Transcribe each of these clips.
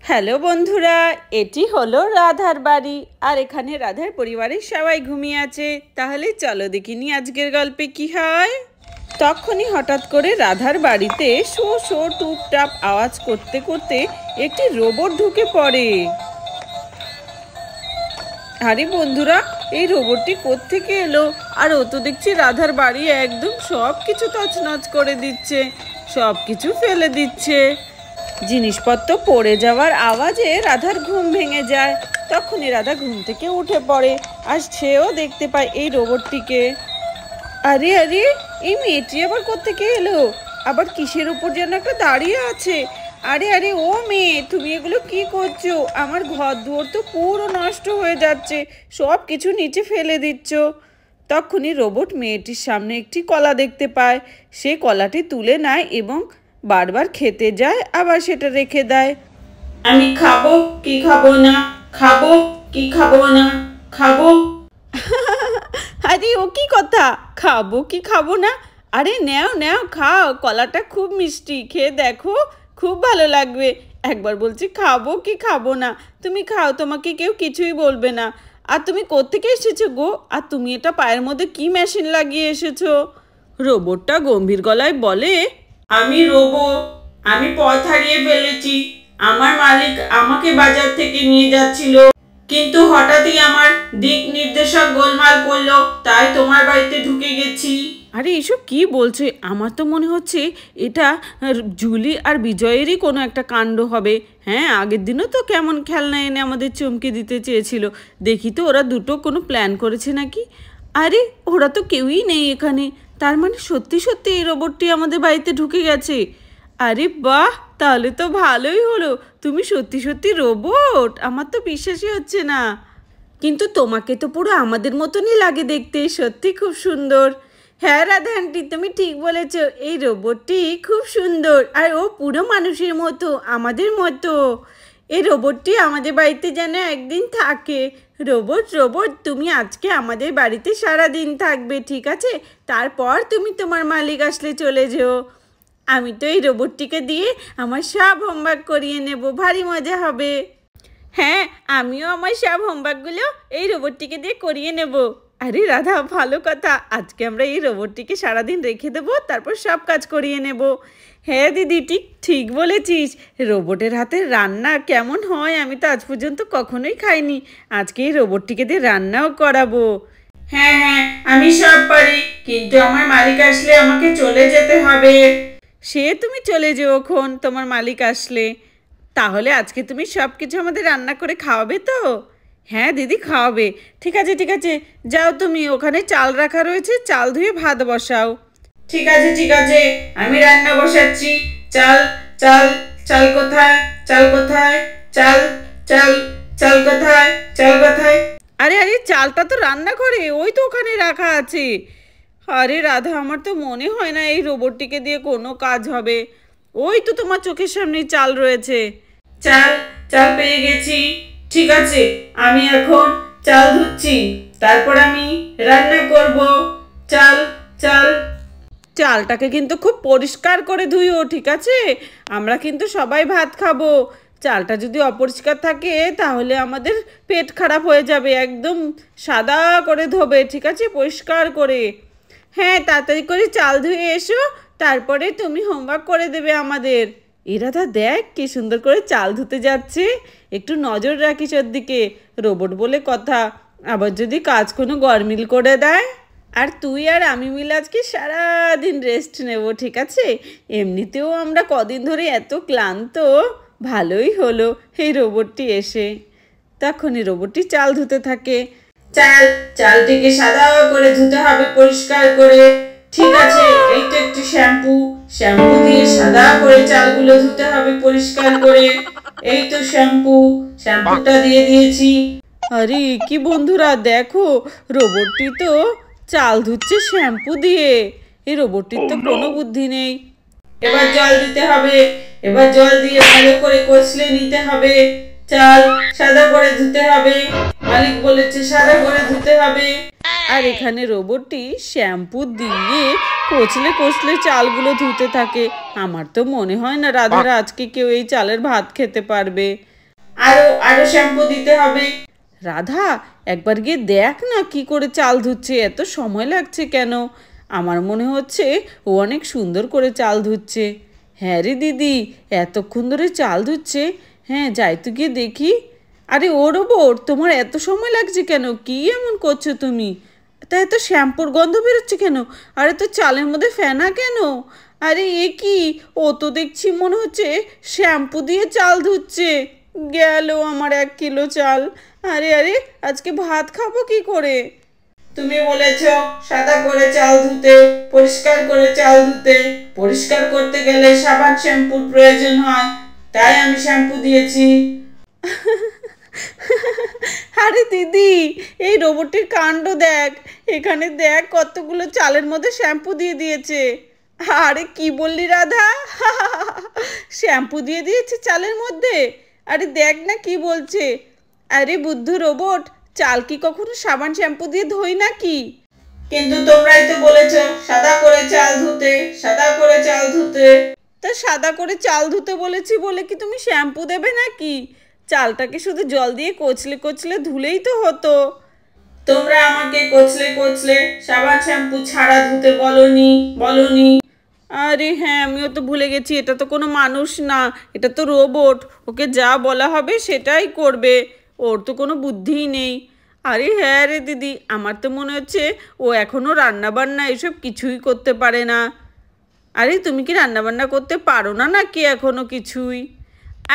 Hello বন্ধুরা, এটি হলো রাধার বাড়ি। আর এখানে রাধার পরিবারের সবাই ঘুমিয়ে আছে। তাহলে চলো দেখিনি আজকের গল্পে কি হয়। তখনই হঠাৎ করে রাধার বাড়িতে শো শো টুপটাপ আওয়াজ করতে করতে একটি রোবট ঢুকে পড়ে। আরে বন্ধুরা, এই রোবটটি কোত্থেকে এলো? আর ও তো দেখছি রাধার বাড়ি একদম সব কিছু তছনছ করে দিচ্ছে, সব কিছু ফেলে দিচ্ছে। জিনিসপত্র পড়ে যাওয়ার আওয়াজে রাধার ঘুম ভেঙে যায়। তখনই রাধা ঘুম থেকে উঠে পড়ে আর সেও দেখতে পায় এই রোবটটিকে। আরে আরে, এই মেয়েটি আবার কোত্থেকে এলো? আবার কিসের উপর যেন একটা দাঁড়িয়ে আছে। আরে আরে, ও মেয়ে, তুমি এগুলো কি করছো? আমার ঘর দুয়ার তো পুরো নষ্ট হয়ে যাচ্ছে, সব কিছু নিচে ফেলে দিচ্ছ। তখনই রোবট মেয়েটির সামনে একটি কলা দেখতে পায়। সে কলাটি তুলে নেয় এবং বারবার খেতে যায়, আবার সেটা রেখে দেয়। আমি খাবো কি খাবো না, খাবো কি খাবো না, খাবো। আরে ও কি কথা, খাবো কি খাবো না? আরে নেও নেও, খাও, কলাটা খুব মিষ্টি, খেয়ে দেখো, খুব ভালো লাগবে। একবার বলছি খাবো কি খাবো না, তুমি খাও, তোমাকে কেউ কিছুই বলবে না। আর তুমি কোত্থেকে এসেছো গো? আর তুমি এটা পায়ের মধ্যে কি মেশিন লাগিয়ে এসেছো? রোবটটা গম্ভীর গলায় বলে, আমি রোবট, আমি পথ হারিয়ে ফেলেছি। আমার মালিক আমাকে বাজার থেকে নিয়ে যাচ্ছিল, কিন্তু হঠাৎই আমার দিক নির্দেশক গোলমাল করলো, তাই তোমার বাড়িতে ঢুকে গেছি। আরে এসব কি বলছে? আমার তো মনে হচ্ছে এটা জুলি আর বিজয়েরই কোনো একটা কাণ্ড হবে। হ্যাঁ, আগের দিনও তো কেমন খেলনা এনে আমাদের চমকে দিতে চেয়েছিল। দেখি তো ওরা দুটো কোনো প্ল্যান করেছে নাকি। আরে ওরা তো কেউই নেই এখানে, তার মানে সত্যি সত্যি এই রোবটটি আমাদের বাড়িতে ঢুকে গেছে। আরে বাহ, তাহলে তো ভালোই হলো। তুমি সত্যি সত্যি রোবট? আমার তো বিশ্বাসই হচ্ছে না। কিন্তু তোমাকে তো পুরো আমাদের মতনই লাগে দেখতে, সত্যি খুব সুন্দর। হ্যাঁ রাধা আন্টি, তুমি ঠিক বলেছ, এই রোবটটি খুব সুন্দর আর ও পুরো মানুষের মতো, আমাদের মতো। এই রোবটটি আমাদের বাড়িতে যেন একদিন থাকে। রোবট রোবট, তুমি আজকে আমাদের বাড়িতে সারা দিন থাকবে, ঠিক আছে? তারপর তুমি তোমার মালিক আসলে চলে যেও। আমি তো এই রোবটটিকে দিয়ে আমার সব হোমওয়ার্ক করিয়ে নেব, ভারী মজা হবে। হ্যাঁ, আমিও আমার সব হোমওয়ার্কগুলো এই রোবটটিকে দিয়ে করিয়ে নেব। আরে রাধা, ভালো কথা, আজকে আমরা এই রোবটটিকে সারাদিন রেখে দেবো, তারপর সব কাজ করিয়ে নেব। হ্যাঁ দিদি, ঠিক ঠিক বলেছিস। রোবটের হাতের রান্না কেমন হয় আমি তো আজ পর্যন্ত কখনোই খাইনি। আজকে এই রোবটটিকে দিয়ে রান্নাও করাবো। হ্যাঁ হ্যাঁ, আমি সব পারি, কিন্তু আমার মালিক আসলে আমাকে চলে যেতে হবে। সে তুমি চলে যেও ওখন, তোমার মালিক আসলে। তাহলে আজকে তুমি সব কিছু আমাদের রান্না করে খাওয়াবে তো? হ্যাঁ দিদি, খাওয়াবে। ঠিক আছে ঠিক আছে, যাও তুমি, ওখানে চাল রাখা রয়েছে, চাল ধুয়ে ভাত বসাও। ঠিক আছে ঠিক আছে, আমি রান্না বসাচ্ছি। চাল চাল চাল কোথায়, চাল কোথায়, চাল চাল চাল কোথায়, চাল কোথায়? আরে আরে, চালটা তো রান্না করে, ওই তো ওখানে রাখা আছে। আরে রাধা, আমার তো মনে হয় না এই রোবটটিকে দিয়ে কোনো কাজ হবে। ওই তো তোমার চোখের সামনে চাল রয়েছে। চাল চাল পেয়ে গেছি। ঠিক আছে, আমি এখন চাল ধুচ্ছি, তারপর আমি রান্না করব। চাল চাল, চালটাকে কিন্তু খুব পরিষ্কার করে ধুইও, ঠিক আছে? আমরা কিন্তু সবাই ভাত খাবো। চালটা যদি অপরিষ্কার থাকে তাহলে আমাদের পেট খারাপ হয়ে যাবে। একদম সাদা করে ধোবে, ঠিক আছে, পরিষ্কার করে। হ্যাঁ, তাড়াতাড়ি করে চাল ধুয়ে এসো, তারপরে তুমি হোমওয়ার্ক করে দেবে আমাদের। এরাধা দেখ কি সুন্দর করে চাল ধুতে যাচ্ছে, একটু নজর রাখিস ওর দিকে। রোবট বলে কথা, আবার যদি কাজ কোনো গরমিল করে দেয়। আর তুই আর আমি মিলে আজকে সারাদিন রেস্ট নেব, ঠিক আছে? এমনিতেও আমরা কদিন ধরে এত ক্লান্ত, ভালোই হলো এই রোবটটি এসে। তখনই রোবটটি চাল ধুতে থাকে। চালটিকে সাদা করে ধুতে হবে, পরিষ্কার করে। ঠিক আছে, এই তো একটু শ্যাম্পু দিয়ে সাদা করে চালগুলো ধুতে হবে পরিষ্কার করে। এই তো শ্যাম্পুটা দিয়ে দিয়েছি। আরে কি বন্ধুরা, দেখো, রোবটটি তো চাল ধুচ্ছে শ্যাম্পু দিয়ে। এই রোবটটির তো কোনো বুদ্ধি নেই। এবার জল দিতে হবে, এবার জল দিয়ে ভালো করে কষলে নিতে হবে। চাল সাদা করে ধুতে হবে, মালিক বলেছে সাদা করে ধুতে হবে। আর এখানে রোবটটি শ্যাম্পু দিয়ে কচলে কচলে চালগুলো ধুতে থাকে। আমার তো মনে হয় না রাধারা আজকে কেউ এই চালের ভাত খেতে পারবে। আরো আরো শ্যাম্পু দিতে হবে। রাধা, একবার গিয়ে দেখ না কি করে চাল ধুচ্ছে, এত সময় লাগছে কেন? আমার মনে হচ্ছে ও অনেক সুন্দর করে চাল ধুচ্ছে। হ্যাঁ রে দিদি, এতক্ষণ ধরে চাল ধুচ্ছে। হ্যাঁ, যাই তো গিয়ে দেখি। আরে ও রোবট, তোমার এত সময় লাগছে কেন? কি এমন করছো তুমি? তা এত শ্যাম্পুর গন্ধ বেরোচ্ছে কেন? আরে তো চালের মধ্যে ফেনা কেন? আরে এ কি? ও তো দেখছি মনে হচ্ছে শ্যাম্পু দিয়ে চাল ধুচ্ছে। গেল আমার 1 কিলো চাল। আরে আরে, আজকে ভাত খাবো কি করে? তুমি বলেছ সাদা করে চাল ধুতে, পরিষ্কার করে চাল ধুতে। পরিষ্কার করতে গেলে সাবান শ্যাম্পুর প্রয়োজন হয়, তাই আমি শ্যাম্পু দিয়েছি। আরে দিদি, এই রোবটটির কাণ্ড দেখ। এখানে দেখ কতগুলো চালের মধ্যে শ্যাম্পু দিয়ে দিয়েছে। আরে কি বললি রাধা? শ্যাম্পু দিয়ে দিয়েছে চালের মধ্যে? আরে দেখ না কি বলছে। আরে বুদ্ধু রোবট, চাল কি কখনো সাবান শ্যাম্পু দিয়ে ধোই নাকি? কিন্তু তোমরাই তো বলেছো সাদা করে চাল ধুতে, সাদা করে চাল ধুতে। তা সাদা করে চাল ধুতে বলেছি বলে কি তুমি শ্যাম্পু দেবে নাকি? চালটাকে শুধু জল দিয়ে কচলে কচলে ধুলেই তো হতো। তোমরা আমাকে কচলে কচলে সাবান শ্যাম্পু ছাড়া ধুতে বলনি। আরে হ্যাঁ, আমিও তো ভুলে গেছি, এটা তো কোনো মানুষ না, এটা তো রোবট। ওকে যা বলা হবে সেটাই করবে, ওর তো কোনো বুদ্ধিই নেই। আরে হ্যাঁ রে দিদি, আমার তো মনে হচ্ছে ও এখনও রান্নাবান্না এসব কিছুই করতে পারে না। আরে তুমি কি রান্নাবান্না করতে পারো না নাকি এখনো কিছুই?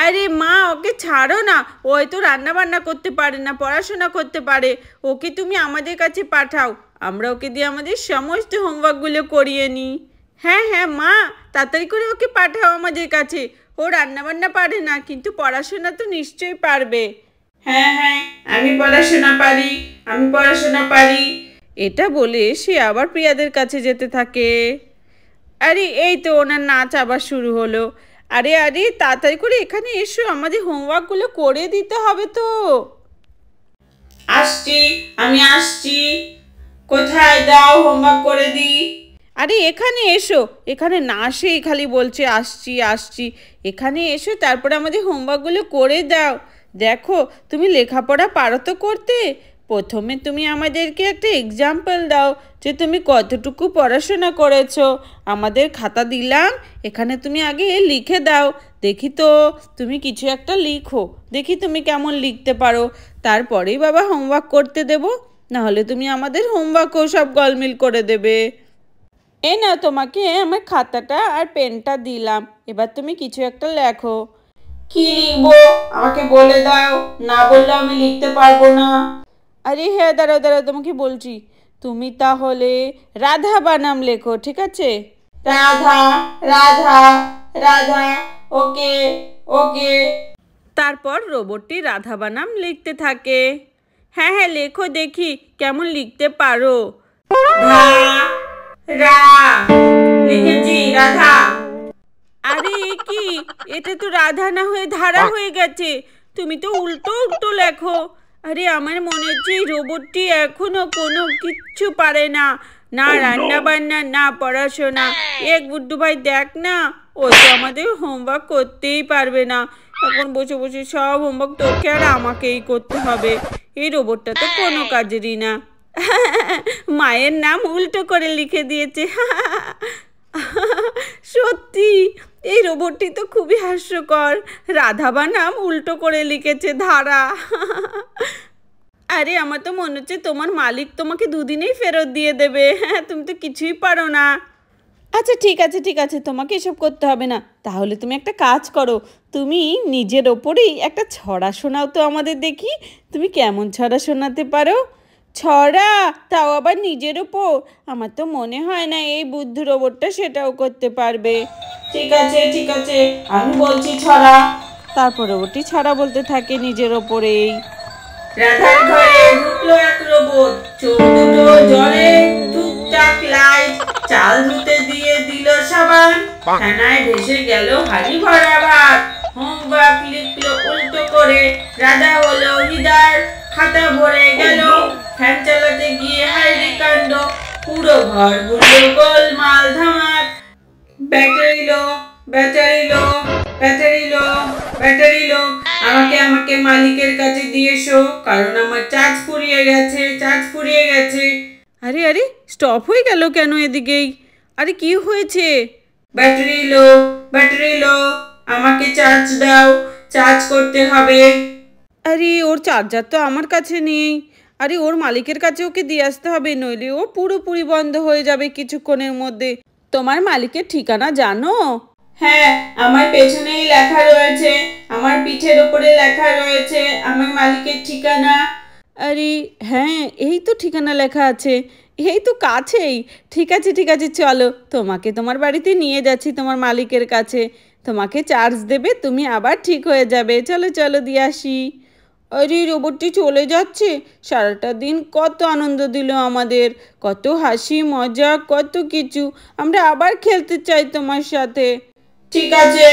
আরে মা, ওকে ছাড়ো না। ও হয়তো রান্নাবান্না করতে পারে না, পড়াশোনা করতে পারে। ওকে তুমি আমাদের কাছে পাঠাও, আমরা ওকে দিয়ে আমাদের সমস্ত হোমওয়ার্কগুলো করিয়ে নিই। হ্যাঁ হ্যাঁ মা, তাড়াতাড়ি করে ওকে পাঠাও আমাদের কাছে। ও রান্নাবান্না পারে না, কিন্তু পড়াশোনা তো নিশ্চয়ই পারবে। হ্যাঁ হ্যাঁ, আমি পড়াশোনা পারি। এটা বলে সে আবার প্রিয়াদের কাছে যেতে থাকে। আরে এই তো ওনার নাচ আবার শুরু হলো। আরে আরে, তাড়াতাড়ি করে এখানে এসো, আমাদের হোমওয়ার্কগুলো করে দিতে হবে তো। আমি আসছি। কোথায় দাও, হোমওয়ার্ক করে দিই। আরে এখানে এসো, এখানে না আসেই খালি বলছে আসছি আসছি। এখানে এসো, তারপরে আমাদের হোমওয়ার্কগুলো করে দাও। দেখো, তুমি লেখাপড়া পারো তো করতে। প্রথমে তুমি আমাদেরকে একটা এক্সাম্পল দাও যে তুমি কতটুকু পড়াশোনা করেছো। আমাদের খাতা দিলাম, এখানে তুমি আগে লিখে দাও। দেখি তো, তুমি কিছু একটা লিখো, দেখি তুমি কেমন লিখতে পারো। তারপরেই বাবা হোমওয়ার্ক করতে দেব, নাহলে তুমি আমাদের হোমওয়ার্কও সব গলমিল করে দেবে। এ না, তোমাকে আমার খাতাটা আর পেনটা দিলাম, এবার তুমি কিছু একটা লেখো। কি লিখবো আমাকে বলে দাও, না বললে আমি লিখতে পারবো না। আরে হ্যাঁ, দাঁড়াও দাঁড়াও, তোমাকে বলছি। তুমি তাহলে রাধা বানাম লেখো, ঠিক আছে? রাধা রাধা রাধা, ওকে ওকে। তারপর রোবটটি রাধা বানাম লিখতে থাকে। হ্যাঁ হ্যাঁ, লেখো দেখি কেমন লিখতে পারো। রা, লিখেছি রাধা। আরে কি, এটা তো রাধা না হয়ে ধারা হয়ে গেছে। তুমি তো উল্টো উল্টো লেখো। আরে আমার মনে হচ্ছে এই রোবটটি এখনো কোনো কিচ্ছু পারে না, না রান্না বান্না না পড়াশোনা। এক গুড্ডু ভাই দেখ না, ও তো আমাদের হোমওয়ার্ক করতেই পারবে না। এখন বসে বসে সব হোমওয়ার্ক তোকে আর আমাকেই করতে হবে। এই রোবটটা তো কোনো কাজেরই না। মায়ের নাম উল্টো করে লিখে দিয়েছে। সত্যি, এই রোবটটি তো খুবই হাস্যকর। রাধা বানাম উল্টো করে লিখেছে ধারা। আরে আমার তো মনে হচ্ছে তোমার মালিক তোমাকে দুদিনেই ফেরত দিয়ে দেবে। হ্যাঁ, তুমি তো কিছুই পারো না। আচ্ছা ঠিক আছে ঠিক আছে, তোমাকে এসব করতে হবে না। তাহলে তুমি একটা কাজ করো, তুমি নিজের ওপরেই একটা ছড়া শোনাও তো আমাদের দেখি। তুমি কেমন ছড়া শোনাতে পারো? ছড়া, তাও আবার নিজের ওপর? আমার তো মনে হয় না এই বুদ্ধ রোবটটা সেটাও করতে পারবে। ঠিক আছে, আমি বলছি ছড়া। তারপর রোবটটি ছড়া বলতে থাকে নিজের ওপরেই। রাধার ঘরে ঢুকলো এক রোবট, চোখ দুটো জলে টুকটাক লাইট, চাল ধুতে দিয়ে দিল সাবান, ফেনায় ভেসে গেল হাড়ি ভরা ভাত। হোমওয়ার্ক লিখলো উল্টো করে, রাধা হলো হিদার, খাতা ভরে গেল। ফ্যান চালাতে গিয়ে হাইরে কাণ্ড, পুরো ঘর ঘুরলো গোলমাল ধামাক। ব্যাটারি লো, আমাকে আমাকে মালিকের কাছে দিয়ে এসো, কারণ আমার চার্জ ফুরিয়ে গেছে। আরে আরে, স্টপ হয়ে গেল কেন এদিকেই? আরে কি হয়েছে? ব্যাটারি লো, আমাকে চার্জ দাও, চার্জ করতে হবে। আরে ওর চার্জার তো আমার কাছে নেই। আরে ওর মালিকের কাছে ওকে দিয়ে আসতে হবে, নইলে ও পুরোপুরি বন্ধ হয়ে যাবে কিছুক্ষণের মধ্যে। তোমার মালিকের ঠিকানা জানো? হ্যাঁ, আমার পেছনেই লেখা রয়েছে, আমার পিঠের উপরে লেখা রয়েছে আমার মালিকের ঠিকানা। আরে হ্যাঁ, এই তো ঠিকানা লেখা আছে, এই তো কাছেই। ঠিক আছে চলো, তোমাকে তোমার বাড়িতে নিয়ে যাচ্ছি তোমার মালিকের কাছে। তোমাকে চার্জ দেবে, তুমি আবার ঠিক হয়ে যাবে। চলো চলো দিয়ে আসি। আরে রোবটটি চলে যাচ্ছে। সারাটা দিন কত আনন্দ দিল আমাদের, কত হাসি মজা, কত কিছু। আমরা আবার খেলতে চাই তোমার সাথে। ঠিক আছে,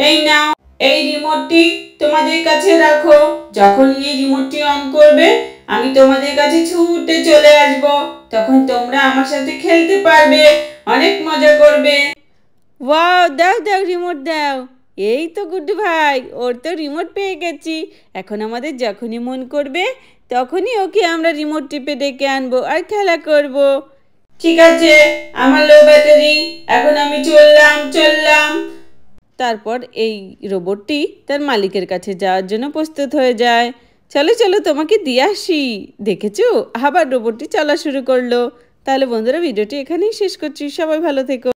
এই নাও, এই রিমোটটি তোমাদের কাছে রাখো। যখন এই রিমোটটি অন করবে, আমি তোমাদের কাছে ছুটে চলে আসব। তখন তোমরা আমার সাথে খেলতে পারবে, অনেক মজা করবে। ওয়াও, দাও দাও রিমোট দাও। এই তো গুড্ডু ভাই, ওর তো রিমোট পেয়ে গেছি। এখন আমাদের যখনই মন করবে তখনই ওকে আমরা রিমোট টিপে ডেকে আনবো আর খেলা করব। ঠিক আছে, আমার লো ব্যাটারি, এখন আমি চললাম। তারপর এই রোবটটি তার মালিকের কাছে যাওয়ার জন্য প্রস্তুত হয়ে যায়। চলো চলো, তোমাকে দিয়ে আসি। দেখেছো, আবার রোবটটি চলা শুরু করলো। তাহলে বন্ধুরা, ভিডিওটি এখানেই শেষ করছি। সবাই ভালো থেকো।